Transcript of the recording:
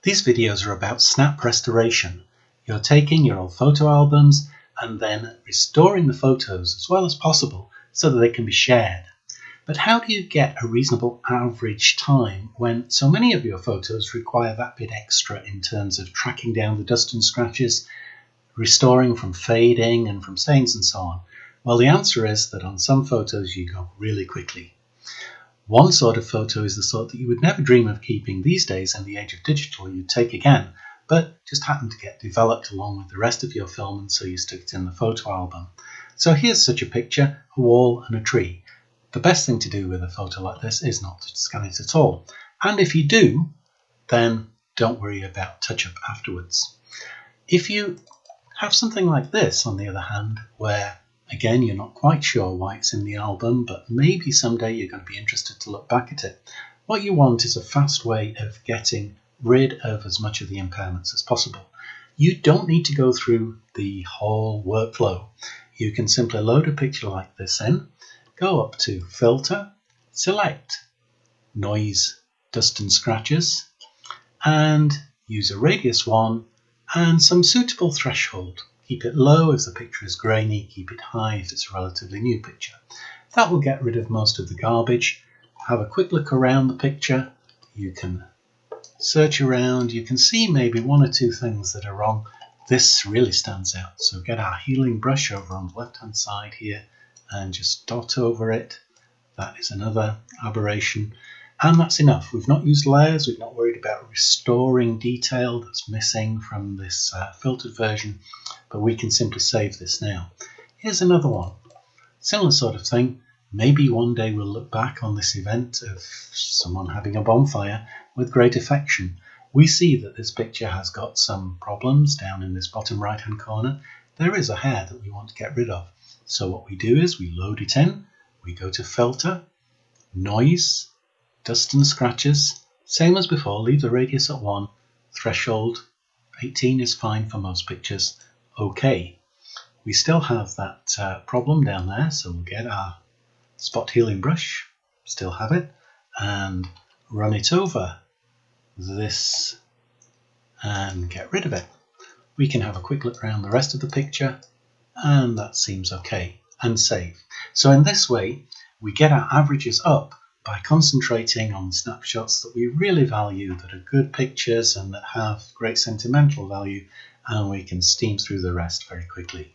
These videos are about snap restoration. You're taking your old photo albums and then restoring the photos as well as possible so that they can be shared. But how do you get a reasonable average time when so many of your photos require that bit extra in terms of tracking down the dust and scratches, restoring from fading and from stains and so on? Well, the answer is that on some photos you go really quickly. One sort of photo is the sort that you would never dream of keeping these days in the age of digital you'd take again, but just happened to get developed along with the rest of your film, and so you stick it in the photo album. So here's such a picture, a wall and a tree. The best thing to do with a photo like this is not to scan it at all. And if you do, then don't worry about touch-up afterwards. If you have something like this, on the other hand, where again, you're not quite sure why it's in the album, but maybe someday you're going to be interested to look back at it. What you want is a fast way of getting rid of as much of the impairments as possible. You don't need to go through the whole workflow. You can simply load a picture like this in, go up to Filter, select Noise, Dust and Scratches, and use a radius 1 and some suitable threshold. Keep it low if the picture is grainy, keep it high if it's a relatively new picture. That will get rid of most of the garbage. Have a quick look around the picture. You can search around. You can see maybe one or two things that are wrong. This really stands out. So get our healing brush over on the left hand side here and just dot over it. That is another aberration. And that's enough. We've not used layers. We've not worried about restoring detail that's missing from this filtered version. But we can simply save this now. Here's another one. Similar sort of thing. Maybe one day we'll look back on this event of someone having a bonfire with great affection. We see that this picture has got some problems down in this bottom right hand corner. There is a hair that we want to get rid of. So what we do is we load it in. We go to Filter, Noise, Dust and Scratches. Same as before, leave the radius at 1. Threshold 18 is fine for most pictures. OK. We still have that problem down there, so we'll get our spot healing brush, still have it, and run it over this and get rid of it. We can have a quick look around the rest of the picture, and that seems OK, and save. So in this way, we get our averages up by concentrating on snapshots that we really value, that are good pictures and that have great sentimental value, and we can steam through the rest very quickly.